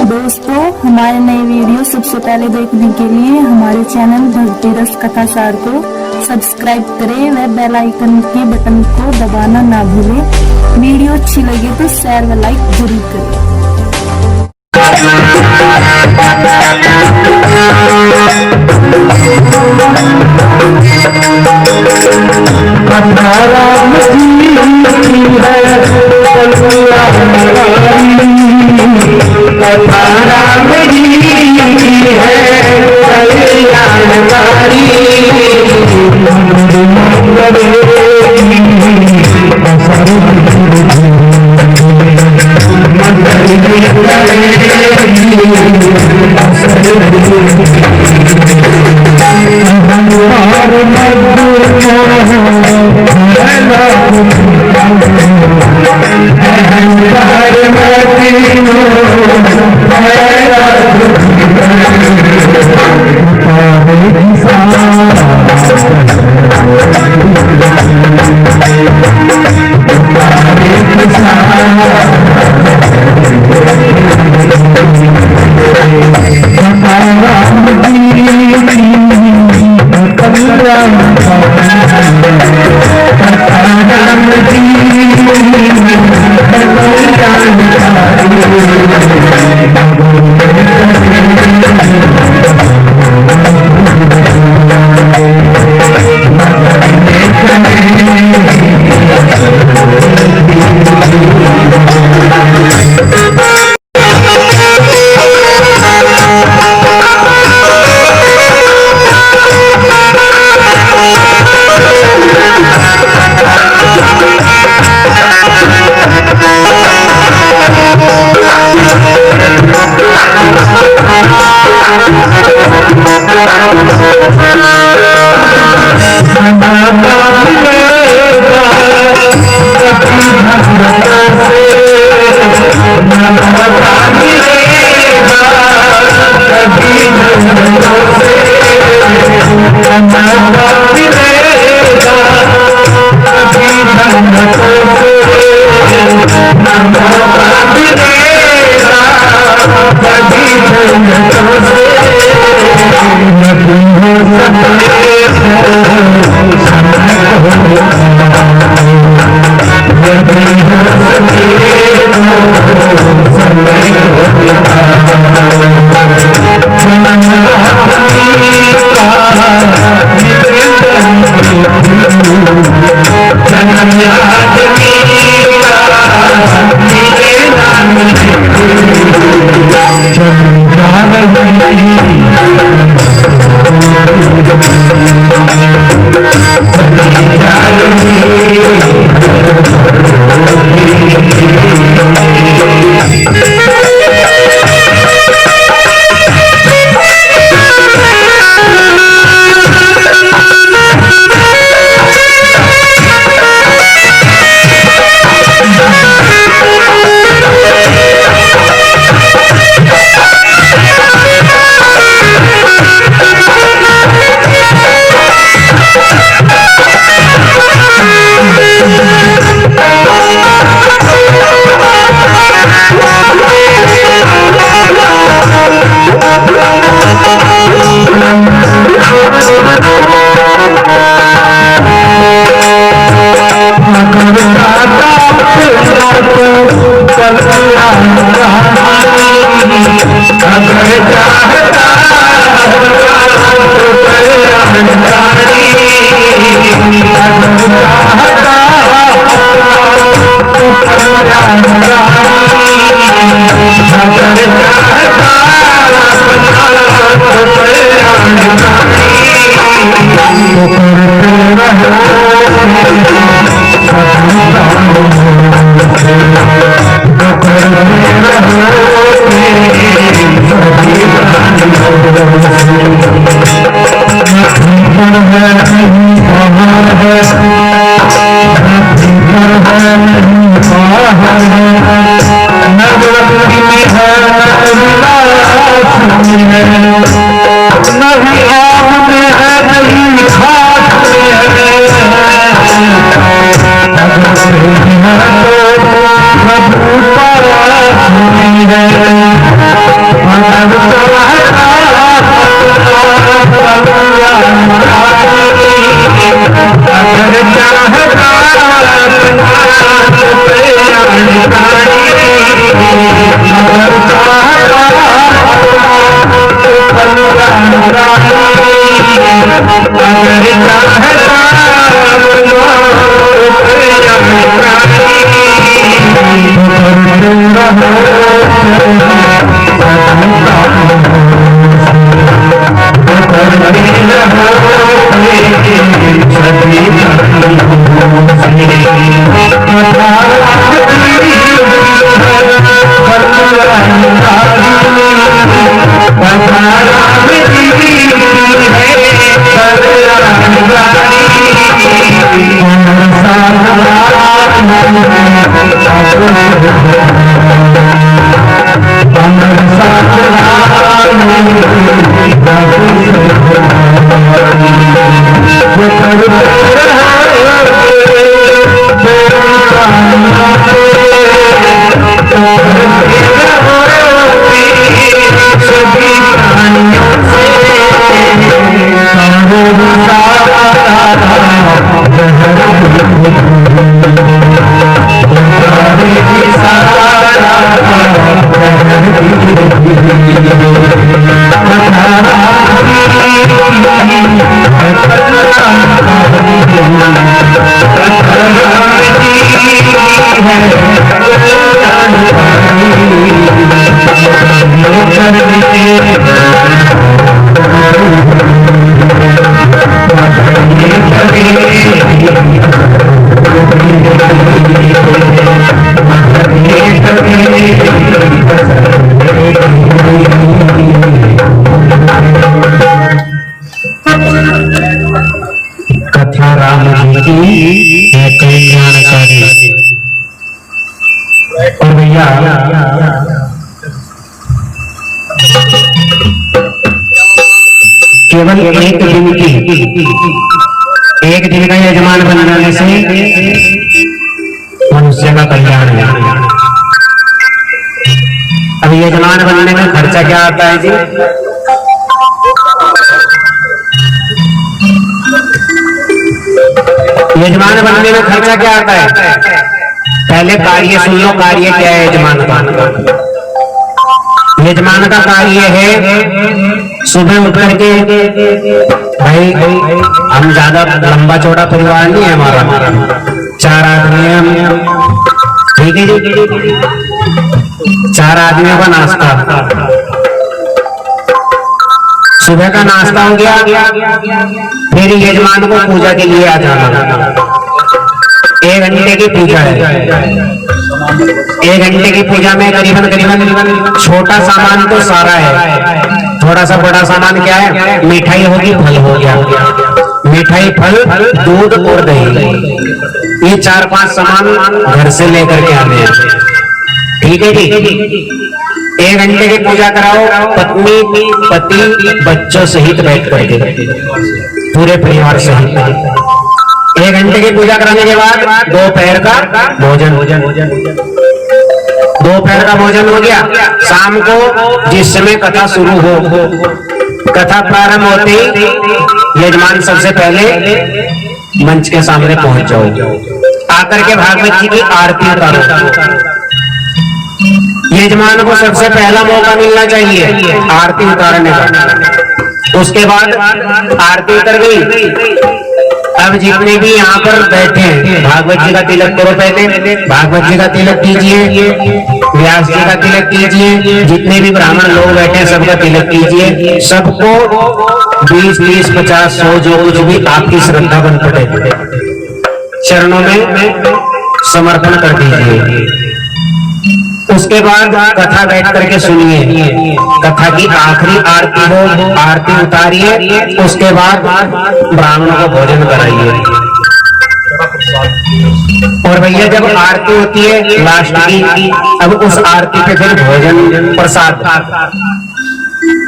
दोस्तों, हमारे नए वीडियो सबसे पहले देखने के लिए हमारे चैनल भक्ति रस कथा सार को सब्सक्राइब करें व बेल आइकन के बटन को दबाना ना भूलें। वीडियो अच्छी लगे तो शेयर व लाइक जरूर करें। प्रभु पर कथा राम जी की है कल्याणकारी। और भैया केवल एक दिन का यजमान बन जाने से मनुष्य का कल्याण है। अब यजमान बनने में खर्चा क्या आता है जी? यजमान बनने में खर्चा क्या आता है? पहले कार्य सुन लो, कार्य क्या है यजमान का? यजमान का कार्य है सुबह उठ करके, भाई हम ज्यादा लंबा चौड़ा परिवार नहीं है हमारा, 4 आदमी हैं हम, ठीक है जी। 4 आदमियों का नाश्ता, सुबह का नाश्ता हो गया, फिर यजमान को पूजा के लिए आ जाना। 1 घंटे की पूजा है। 1 घंटे की पूजा में करीबन छोटा सामान तो सारा है, थोड़ा सा बड़ा सामान क्या है? मिठाई होगी, फल हो गया, मिठाई, फल, दूध और दही, ये 4-5 सामान घर से लेकर के आने हैं, ठीक है जी। 1 घंटे की पूजा कराओ, पत्नी पति बच्चों सहित बैठ करके, पूरे परिवार सहित। 1 घंटे की पूजा कराने के बाद दोपहर का भोजन, दोपहर का भोजन हो गया। शाम को जिस समय कथा शुरू हो, कथा प्रारंभ होते ही यजमान सबसे पहले मंच के सामने पहुंच जाओ, आकर के भागवत जी की आरती उतारो। यजमान को सबसे पहला मौका मिलना चाहिए आरती उतारने का। उसके बाद आरती उतर गई, अब जितने भी यहाँ पर बैठे हैं भागवत जी का तिलक करो, पहले भागवत जी का तिलक कीजिए, व्यास जी का तिलक कीजिए, जितने भी ब्राह्मण लोग बैठे हैं सबका तिलक कीजिए। सबको 20, 30, 50, 100 जो कुछ भी आपकी श्रद्धा बन पड़े चरणों में समर्पण कर दीजिए। उसके बाद कथा बैठ करके सुनिए, कथा की आखिरी आरती हो, आरती उतारिए, उसके बाद ब्राह्मणों को भोजन कराइए। और भैया जब आरती होती है लास्ट की, अब उस आरती पे फिर भोजन प्रसाद,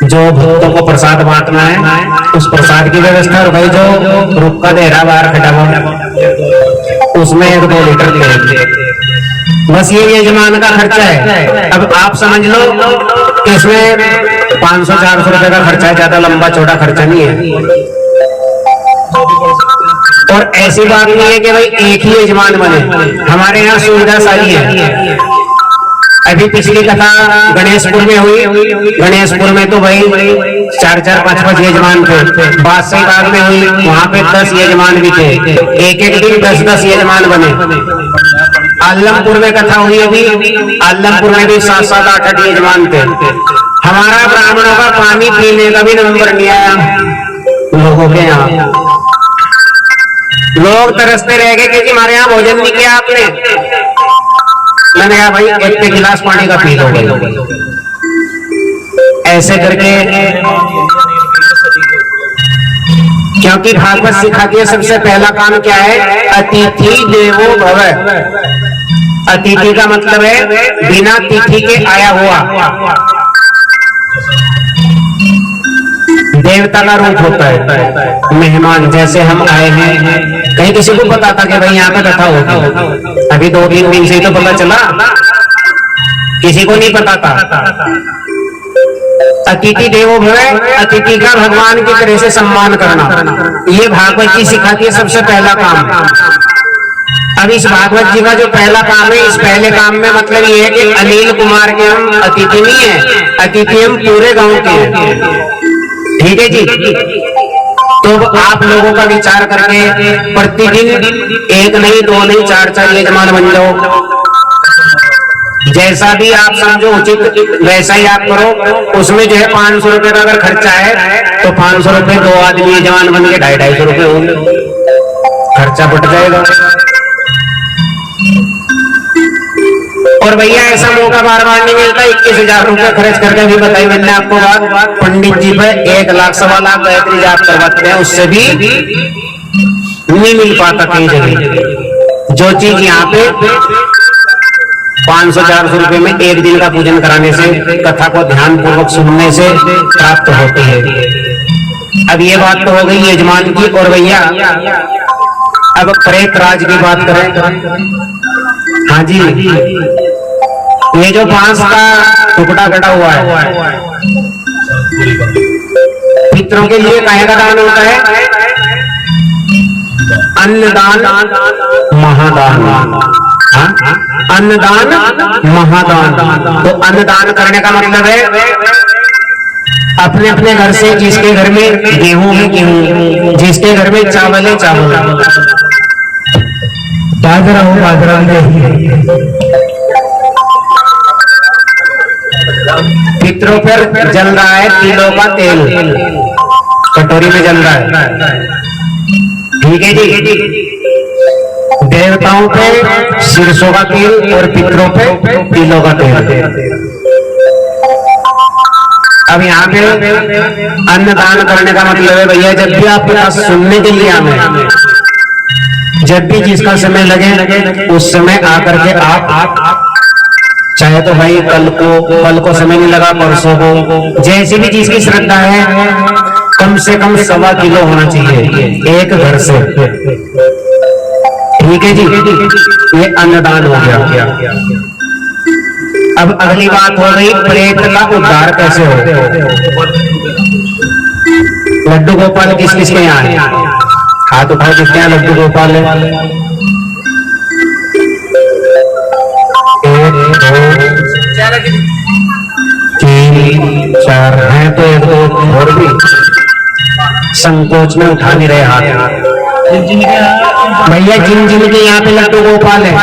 जो भक्तों को प्रसाद बांटना है उस प्रसाद की व्यवस्था। और भाई जो रुक्का दे रहा बाहर खड़ा हुआ, उसमें 1-2 लीटर तेल, बस ये यजमान का खर्चा है। अब आप समझ लो कि इसमें 500-400 रुपए का खर्चा है, ज्यादा लंबा चौड़ा खर्चा नहीं है। और ऐसी बात नहीं है कि भाई एक ही यजमान बने, हमारे यहाँ सुविधा सारी है। अभी पिछली कथा गणेशपुर में हुई, गणेशपुर में तो भाई 4-4, 5-5 यजमान थे। बादशाही बाग में हुई, वहां पे 10 यजमान भी थे, एक दिन 10-10 यजमान बने। आलमपुर में कथा हुई अभी, आलमपुर में भी 7-7, 8-8 यजमान थे। हमारा ब्राह्मणों का पानी पीने का भी नंबर नहीं आया लोगों के यहाँ। लोग तरसते रह गए क्योंकि हमारे यहाँ भोजन नहीं किया आपने। मैंने कहा भाई एक गिलास पानी का पी लो भाई। ऐसे करके, क्योंकि भागवत सिखाती है सबसे पहला काम क्या है, अतिथि देवो भव। अतिथि का मतलब है बिना तिथि के आया हुआ, देवता का रूप होता है मेहमान। जैसे हम आए हैं, कहीं किसी को पता था कि भाई यहाँ पे कथा होगी? अभी 2-3 दिन से ही तो पता चला, किसी को नहीं पता था। अतिथि देवो भव, अतिथि का भगवान की तरह से सम्मान करना, ये भागवत जी सिखाती है सबसे पहला काम। अब इस भागवत जी का जो पहला काम है, इस पहले काम में मतलब ये है कि अनिल कुमार के हम अतिथि नहीं है, अतिथि हम पूरे गांव के हैं। ठीक है जी। तो आप लोगों का विचार करके प्रतिदिन 1 नहीं, 2 नहीं, 4-4 यजमान बन जाओ। जैसा भी आप समझो उचित वैसा ही आप करो। उसमें जो है 500 रुपए का अगर खर्चा है तो 500 रुपए 2 आदमी यजमान बन के 250-250 रुपए होंगे, खर्चा बढ़ जाएगा। और भैया ऐसा मौका बार बार नहीं मिलता। 21,000 रुपए खर्च करके भी बताई मैंने आपको बात, पंडित जी पे 1 लाख 1.25 लाख गायत्री जाप करवाते हैं, उससे भी नहीं मिल पाता कहीं जगह। जो चीज यहाँ पे 500-400 रुपए में एक दिन का पूजन कराने से, कथा को ध्यान पूर्वक सुनने से प्राप्त होती है। अब ये बात तो हो गई यजमान की। और भैया अब प्रेत राज की बात करें। हाँ जी, ये जो बांस का टुकड़ा गड़ा हुआ है, पितरों के लिए काहे का दान होता है? अन्नदान महादान। अन्नदान महादान। तो अन्नदान करने का मतलब है अपने अपने घर से, जिसके घर में गेहूं है गेहूं, जिसके घर में चावल है चावल, बाजरा हो बाजरा में। पितरों पर जल रहा है तिलों का तेल, कटोरी में जल रहा है। ठीक है जी। देवताओं पे सिरसों का तेल और पितरों पे तिलों का तेल। अब यहाँ पे अन्नदान करने का मतलब है भैया, जब भी आपके पास सुनने के लिए आए, जब भी जिसका समय लगे उस समय आकर के आप चाहे तो भाई कल को समय नहीं लगा, परसों को, जैसी भी चीज की श्रद्धा है, कम से कम 1.25 किलो होना चाहिए एक घर से। ठीक है जी। ये अन्नदान हो गया। अब अगली बात हो गई प्रेत का उद्धार कैसे हो। लड्डू गोपाल किस किस के यहाँ है? हाथ उठाओ किसके यहाँ लड्डू गोपाल है? 1, 2, 3, 4 हैं तो 1, 2 और भी संकोच में उठा नहीं रहे हाथ। भैया जिन जिन के यहाँ पे लड्डू गोपाल है,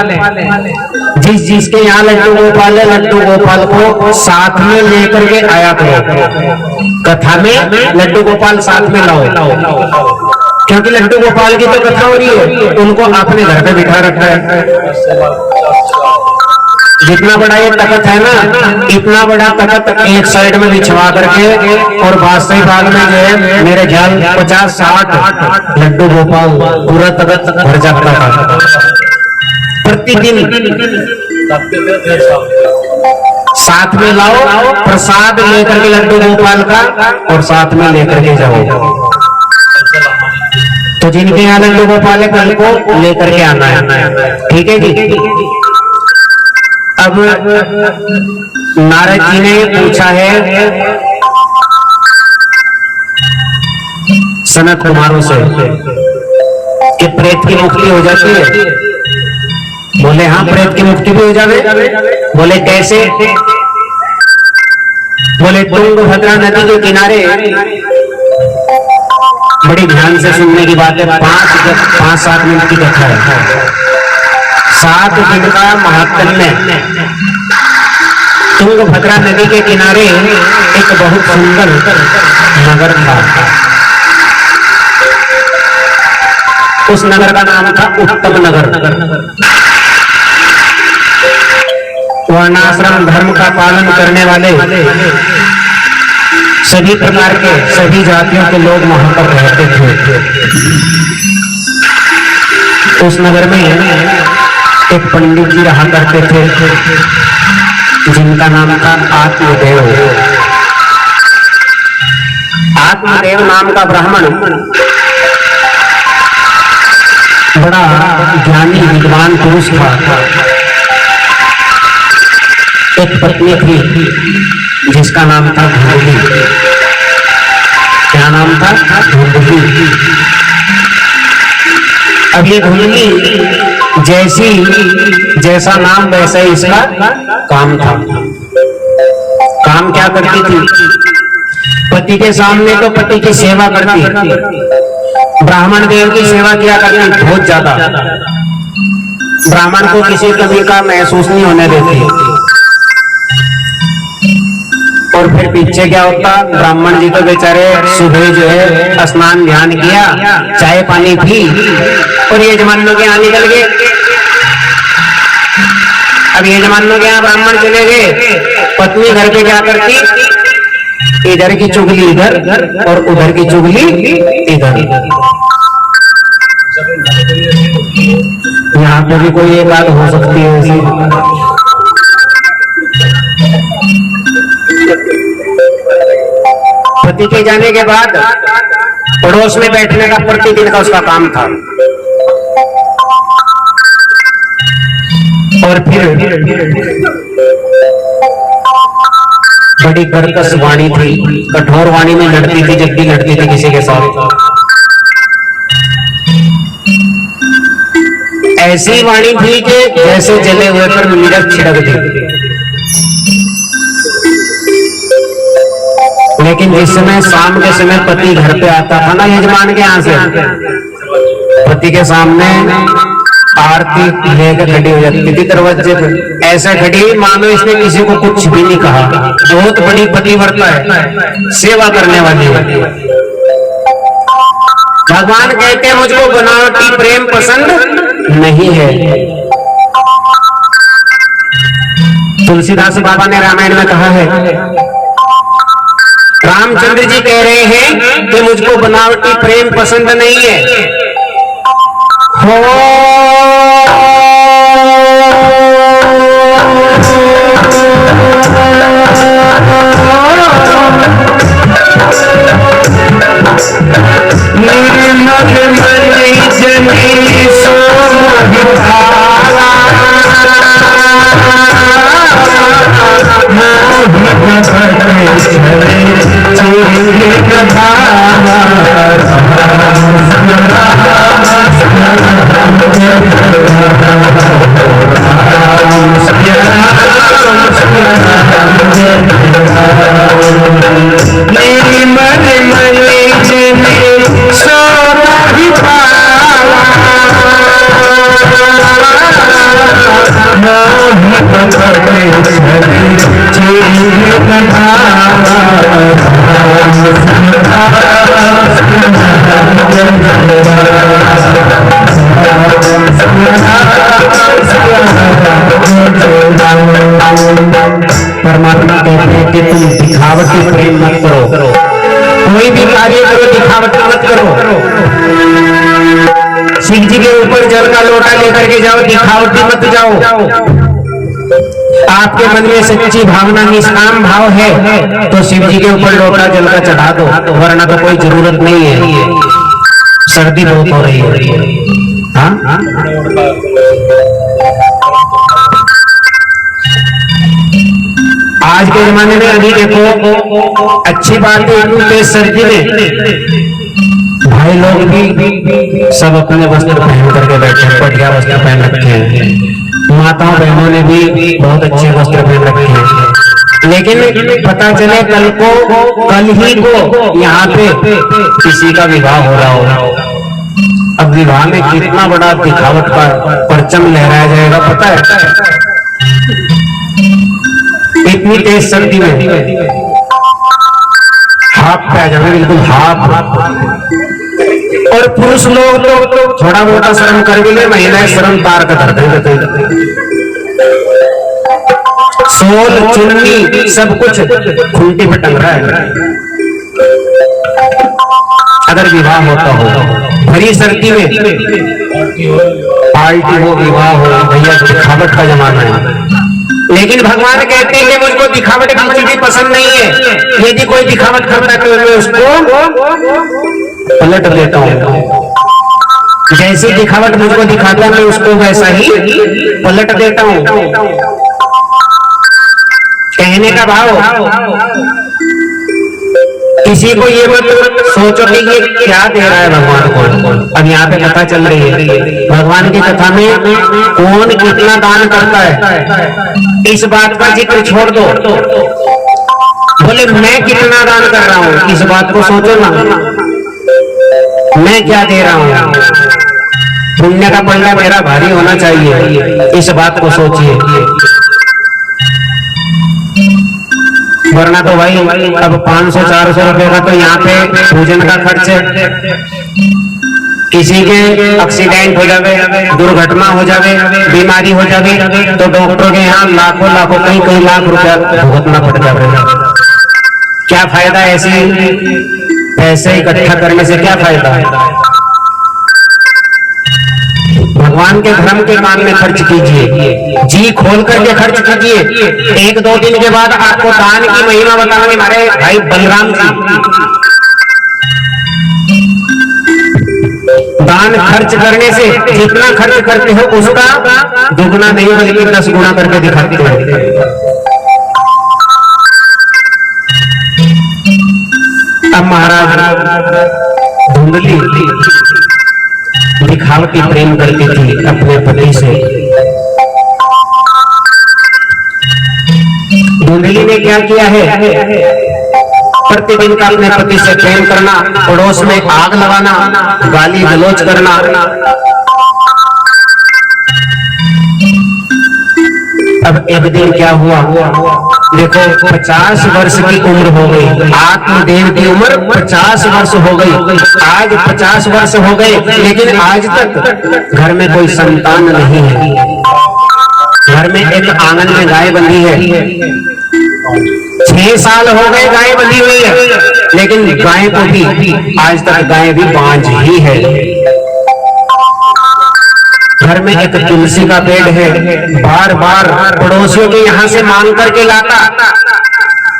जिस जिसके यहाँ लड्डू गोपाल है, लड्डू गोपाल को साथ में लेकर के आया करो। कथा में लड्डू गोपाल साथ में लाओ, क्योंकि लड्डू गोपाल की तो कथा हो रही है, उनको आपने घर पे बिठा रखा है। जितना बड़ा ये तख्त है ना, इतना बड़ा तख्त एक साइड में बिछवा करके, और बादशाही बाग में जो है मेरे ख्याल 50-60 लड्डू गोपाल पूरा तख्त भर जाता था प्रतिदिन। साथ में लाओ प्रसाद लेकर के लड्डू गोपाल का, और साथ में लेकर के जाओ। तो जिनके यहाँ लड्डू गोपाल है कल को लेकर के आना है। ठीक है जी। अब नारद जी ने पूछा है सनत कुमारों से कि प्रेत की मुक्ति हो जाती है? बोले हाँ, प्रेत की मुक्ति भी हो जावे। बोले कैसे? बोले तुंगभद्रा नदी के किनारे, बड़ी ध्यान से सुनने की बात है, 5-7 मिनट की कथा है, 7 दिन का महात्म्य। तुंगभद्रा नदी के किनारे एक बहुत सुंदर नगर था। उस नगर का नाम था उत्तम नगर। वर्णाश्रम धर्म का पालन करने वाले सभी प्रकार के, सभी जातियों के लोग वहां पर रहते थे। उस नगर में एक पंडित जी रहा करते थे जिनका नाम था आत्मदेव। आत्मदेव नाम का ब्राह्मण बड़ा ज्ञानी विद्वान पुरुष था। एक पत्नी थी जिसका नाम था धुंधली। क्या नाम था? धुंधली। अब ये धुंधली जैसा नाम वैसा ही इसका काम था। काम क्या करती थी? पति के सामने तो पति की सेवा करती, ब्राह्मण देव की सेवा किया करती बहुत ज्यादा। ब्राह्मण को किसी कमी का महसूस नहीं होने देती। और फिर पीछे क्या होता? ब्राह्मण जी तो बेचारे सुबह जो है स्नान ध्यान किया, चाय पानी पी और यजमानों के यहाँ निकल गए। अब यजमानों के यहाँ ब्राह्मण चले गए, पत्नी घर पे क्या करती? इधर की चुगली इधर और उधर की चुगली इधर। यहाँ पे भी कोई एक बात हो सकती है ऐसी। पति के जाने के बाद पड़ोस में बैठने का प्रतिदिन का उसका काम था। और फिर बड़ी कर्कश वाणी थी, कठोर वाणी में लड़ती थी जब भी लड़ती थी किसी के साथ। ऐसी वाणी थी कि जैसे जले हुए पर मिर्च छिड़क दी। लेकिन जिस समय शाम के समय पति घर पे आता था ना यजमान के यहाँ से, पति के सामने आरती लेकर खड़ी हो जाती थी दरवाजे पर। ऐसे खड़ी मानो इसने किसी को कुछ भी नहीं कहा। बहुत बड़ी पतिव्रता है, सेवा करने वाली है। भगवान कहते हैं मुझको बनावटी प्रेम पसंद नहीं है। तुलसीदास बाबा ने रामायण में कहा है, रामचंद्र जी कह रहे हैं कि मुझको बनावटी प्रेम पसंद नहीं है। परमात्मा कहते हैं कि तुम दिखावटी प्रेम मत करो, कोई भी कार्य करो दिखावटी मत करो। शिव जी के ऊपर जल का लोटा लेकर के जाओ, दिखावटी मत जाओ। आपके मन में सच्ची भावना निष्काम भाव है तो शिव जी के ऊपर लोटा जल का चढ़ा दो, वरना तो कोई जरूरत नहीं है। सर्दी बहुत हो रही है। हाँ आज के जमाने में अभी देखो अच्छी बात है, इतनी तेज सर्दी में भाई लोग भी सब अपने वस्त्र पहन करके बैठे हैं, बढ़िया वस्त्र पहन रखे हैं। माताओं बहनों ने भी बहुत अच्छे वस्त्र पहन रखे हैं। लेकिन पता चले कल ही को यहाँ पे किसी का विवाह हो रहा हो। अब विवाह में कितना बड़ा दिखावट का परचम लहराया जाएगा पता है। इतनी तेज सर्दी में हाफ पैजामे, बिल्कुल हाफ। और पुरुष लोग तो थोड़ा मोटा शर्म कर भी ले, महिलाएं शर्म तार का धर देते। सोल चुन्नी सब कुछ खूंटी पे टंग रहा है। अगर विवाह होता हो भरी सर्दी में, पार्टी हो, विवाह हो, भैया दिखावट का जमाना है। लेकिन भगवान कहते हैं कि मुझको दिखावट बिल्कुल भी पसंद नहीं है। यदि कोई दिखावट करता है तो मैं उसको पलट देता हूँ। जैसी दिखावट मुझको दिखाता है मैं उसको वैसा ही पलट देता हूँ। कहने का भाव, किसी को ये मत सोचो कि ये क्या दे रहा है भगवान को। अब यहाँ पे कथा चल रही है, भगवान की कथा में कौन कितना दान करता है इस बात का जिक्र छोड़ दो। बोले मैं कितना दान कर रहा हूँ इस बात को सोचो ना, मैं क्या दे रहा हूँ। पुण्य का पल्ला मेरा भारी होना चाहिए, इस बात को सोचिए। वरना तो भाई अब 500-400 रुपए का तो यहाँ पे पूजन का खर्च है। किसी के एक्सीडेंट हो जावे, दुर्घटना हो जावे, बीमारी हो जावे तो डॉक्टर के यहाँ लाखों लाखों कई लाख रुपया भुगतना पड़ जावे। क्या फायदा ऐसे पैसे इकट्ठा करने से, क्या फायदा। भगवान के धर्म के काम में खर्च कीजिए, जी खोल करके खर्च कीजिए। 1-2 दिन के बाद आपको दान की महिमा बताएंगे हमारे भाई बलराम जी। दान खर्च करने से जितना खर्च करते हो उसका दुगना नहीं बल्कि 10 गुना करके दिखाते हैं। अब महाराज धुंधली दिखावटी प्रेम करती थी अपने पति से। धुंधली ने क्या किया है, प्रतिदिन का अपने पति से प्रेम करना, पड़ोस में आग लगाना, गाली गलौज करना। अब एक दिन क्या हुआ, देखो 50 वर्ष की उम्र हो गई, आत्मदेव की उम्र 50 वर्ष हो गई। आज 50 वर्ष हो गए लेकिन आज तक घर में कोई संतान नहीं है। घर में एक आंगन में गाय बंधी है, 6 साल हो गए गाय बंधी हुई है, लेकिन गाय को भी आज तक गाय भी बांझ ही है। घर में एक तुलसी का पेड़ है, बार बार पड़ोसियों के यहाँ से मांग करके लाता,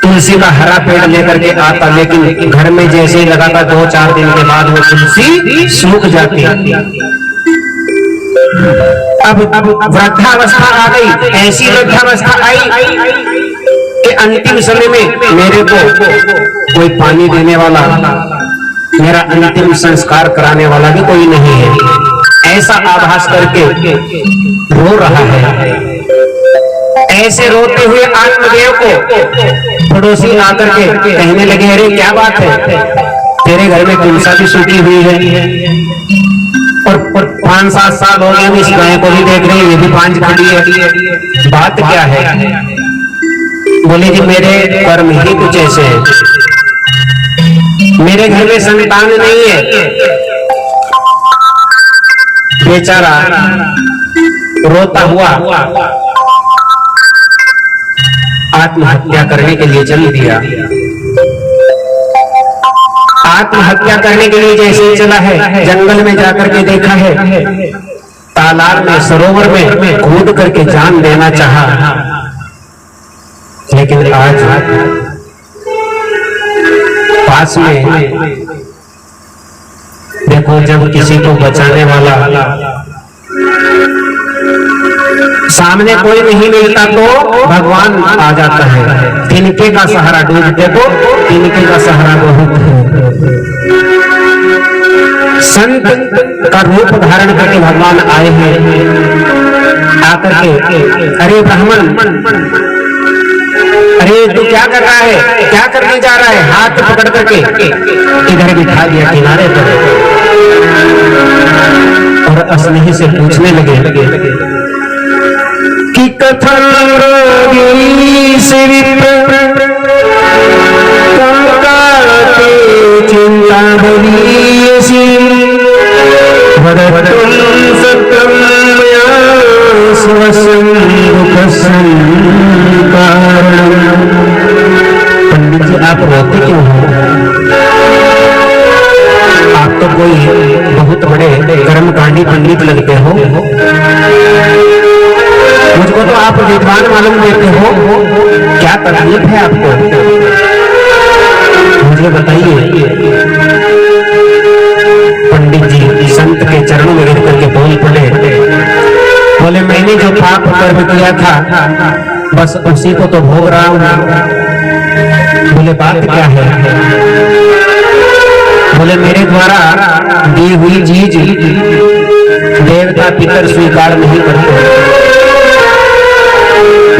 तुलसी का हरा पेड़ लेकर के आता, लेकिन घर में जैसे ही लगाता 2-4 दिन के बाद वो तुलसी सूख जाती। अब वृद्धावस्था आ गई, ऐसी वृद्धावस्था आई कि अंतिम समय में मेरे को कोई पानी देने वाला, मेरा अंतिम संस्कार कराने वाला भी कोई नहीं है। ऐसा आभास करके रो रहा है। ऐसे रोते हुए आत्मदेव को पड़ोसी आकर के कहने लगे, अरे क्या बात है, तेरे घर में तुलसी भी सूखी हुई है और 5-7 साल हो गए हम इस गाय को भी देख रहे हैं, ये भी बांझ खड़ी है, बात क्या है। बोले जी मेरे कर्म ही कुछ ऐसे हैं, मेरे घर में संतान नहीं है। बेचारा रोता हुआ आत्महत्या करने के लिए चल दिया। आत्महत्या करने के लिए जैसे चला है, जंगल में जाकर के देखा है, तालाब में सरोवर में कूद करके जान देना चाहा, लेकिन आज पास में देखो जब किसी को बचाने वाला सामने कोई नहीं मिलता तो भगवान आ जाता है। तिनके का सहारा ढूंढते तो तिनके का सहारा बहुत है। संत का रूप धारण करके भगवान आए हैं। आकर के अरे ब्राह्मण, अरे तू क्या कर रहा है, क्या करने जा रहा है? हाथ पकड़ करके इधर बिठा दिया किनारे पर और स्नेही से पूछने लगे कि कथन रोगी से चिंता बनीसी वदतुं सत्यं मया स्वस्य दुःखस्य कारणम्। पंडित जी आप रोते क्यों हो? आप तो कोई बहुत बड़े कर्मकांडी पंडित लगते हो। मुझको तो आप विद्वान मालूम देते हो, क्या तकलीफ है आपको? मुझे बताइए। पंडित जी संत के चरणों में गिर करके बोल पड़े, बोले मैंने जो पाप कर्म किया था बस उसी को तो भोग रहा हूं। बोले बात क्या है? बोले मेरे द्वारा दी हुई चीज देवता पितर स्वीकार नहीं करते।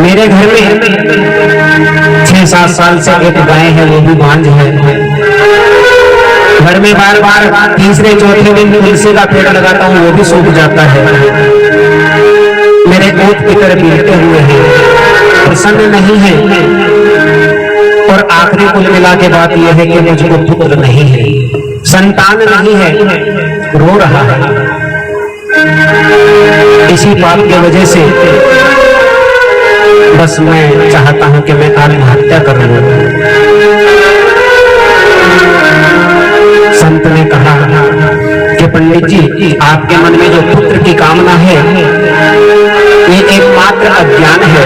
मेरे घर में 6-7 साल से एक गाय है, वो भी बांझ है। घर में बार बार तीसरे चौथे दिन तुलसी का पेड़ लगाता हूँ, वो भी सूख जाता है। मेरे ओट पितर बीते हुए हैं, प्रसन्न नहीं है। और आखिरी कुल मिला के बात यह है कि मुझको पुत्र नहीं है, संतान नहीं है, रो रहा है। इसी बात की वजह से बस मैं चाहता हूं कि मैं आत्महत्या कर लूं। संत ने कहा कि पंडित जी आपके मन में जो पुत्र की कामना है ये एकमात्र अज्ञान है।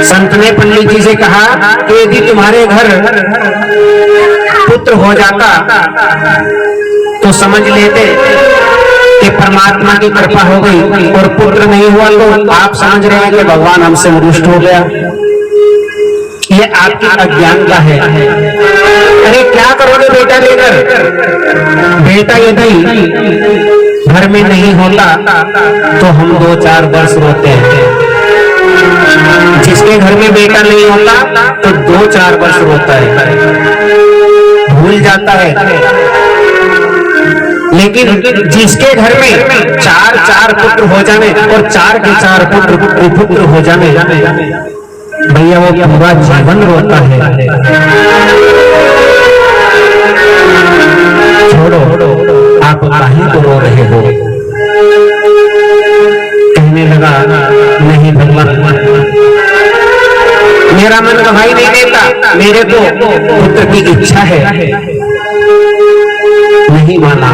संत ने पंडित जी से कहा कि यदि तुम्हारे घर पुत्र हो जाता तो समझ लेते कि परमात्मा की कृपा हो गई, और पुत्र नहीं हुआ तो आप समझ रहे हैं कि भगवान हमसे रुष्ट हो गया। ये आपकी अज्ञानता है। अरे क्या करोगे बेटा लेकर? बेटा यदि घर में नहीं होता तो हम 2-4 वर्ष रोते हैं। जिसके घर में बेटा नहीं होता तो 2-4 वर्ष रोता है, भूल जाता है। लेकिन जिसके घर में 4-4 पुत्र हो जाने और 4 के 4 पुत्र हो जाने, भैया वो पूरा जीवन रोता है। छोड़ो, आप काहे को रो रहे हो? कहने लगा नहीं भगवान, मेरा मन गवाही नहीं देता, मेरे को पुत्र की इच्छा है। नहीं माना।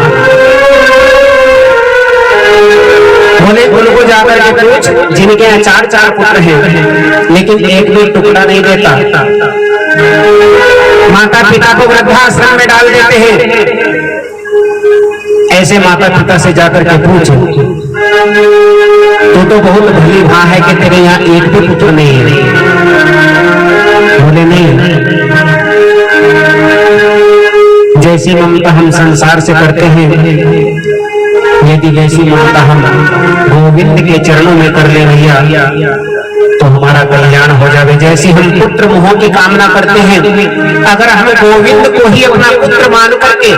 बोले उनको जाकर के पूछ जिनके यहाँ 4-4 पुत्र हैं लेकिन एक भी टुकड़ा नहीं देता, माता पिता को वृद्धाश्रम में डाल देते हैं। ऐसे माता पिता से जाकर के पूछ, तू तो बहुत भली भां है कि तेरे यहाँ एक भी पुत्र नहीं है। बोले नहीं, जैसी ममता हम संसार से करते हैं यदि वैसी ममता हम गोविंद के चरणों में कर ले भैया तो हमारा कल्याण हो जाए। जैसी हम पुत्र मोह की कामना करते हैं, अगर हम गोविंद को ही अपना पुत्र मान करके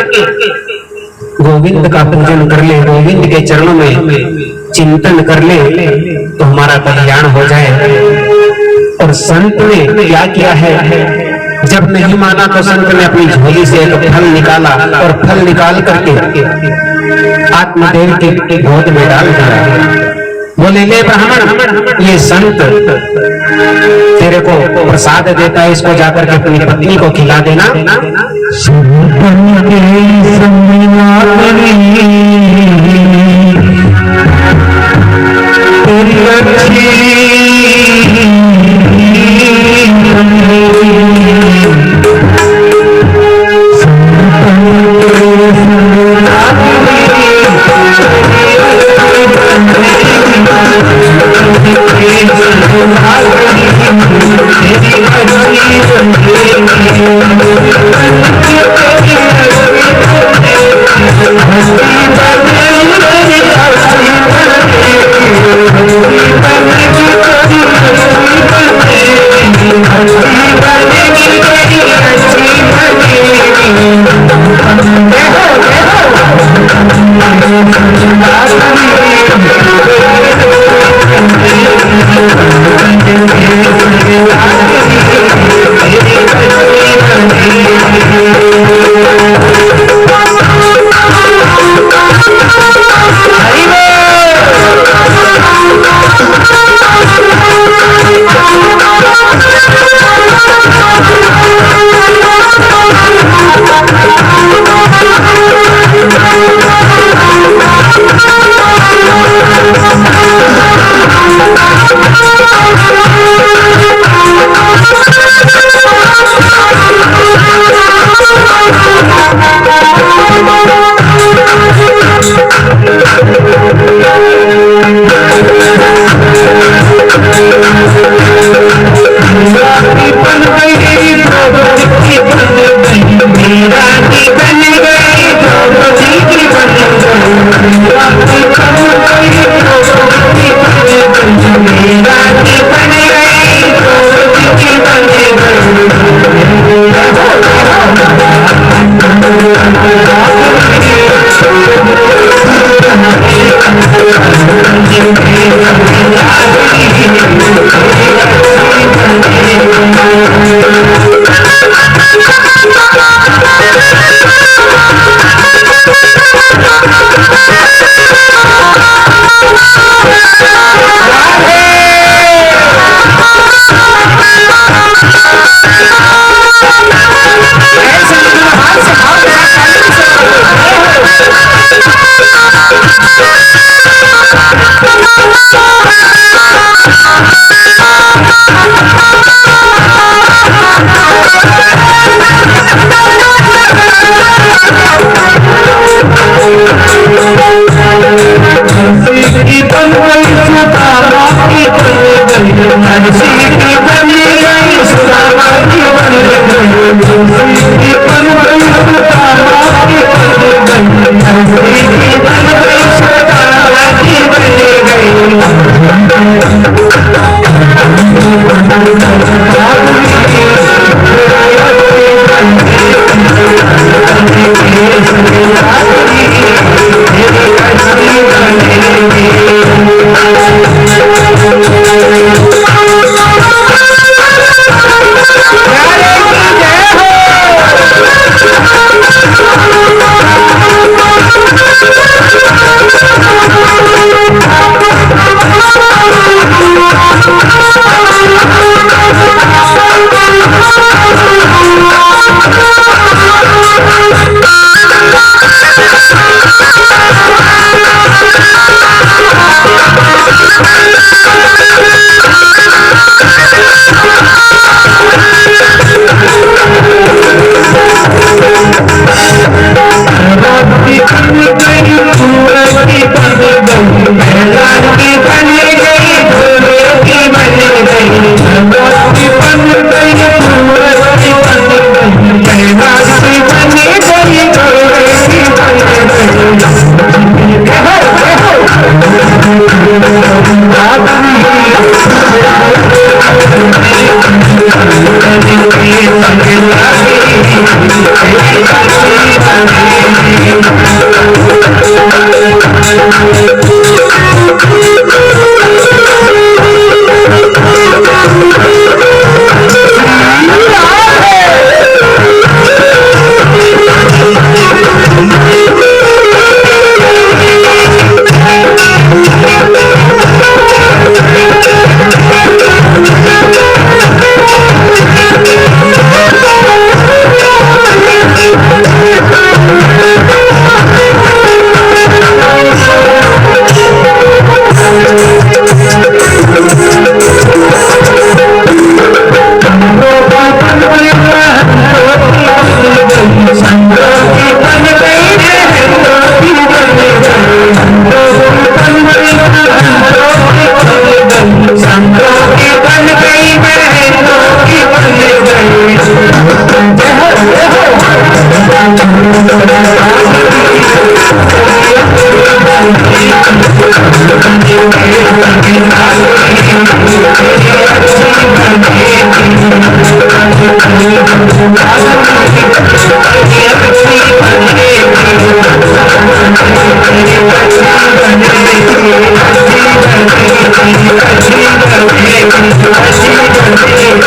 गोविंद का पूजन कर ले, गोविंद के चरणों में चिंतन कर ले तो हमारा कल्याण हो जाए। और संत ने क्या किया है? जब नहीं माना तो संत ने अपनी झोली से एक फल निकाला और फल निकाल करके आत्मदेव के गोद में डाल दिया। बोले ले ब्राह्मण, ये संत तेरे को प्रसाद देता है, इसको जाकर के अपनी पत्नी को खिला देना।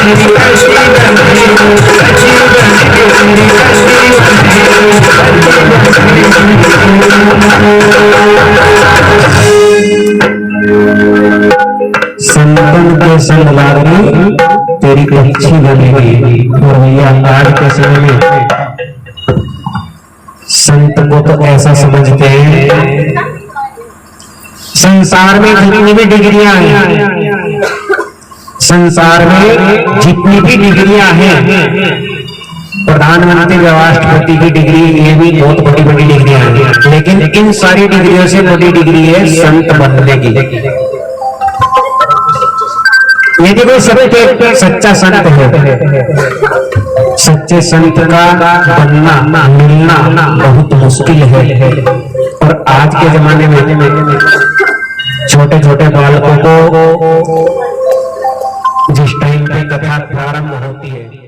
तेरी कश्ती बने हो, सची बन के तेरी कश्ती संतन के संग लागनी तेरी कच्छी बनेगी। और भैया आज के समय में संत को तो ऐसा समझते हैं, संसार में जितनी भी डिग्रियां हैं, संसार में जितनी भी डिग्रियां हैं, प्रधानमंत्री व राष्ट्रपति की डिग्री, ये भी बहुत बड़ी बड़ी डिग्रियां हैं, लेकिन इन सारी डिग्रियों से बड़ी डिग्री है संत बनने की। यदि कोई सच्चे सच्चा संत है, सच्चे संत का बनना मिलना बहुत मुश्किल है। और आज के जमाने में छोटे छोटे बालकों को जिस टाइम पे कथा प्रारंभ होती है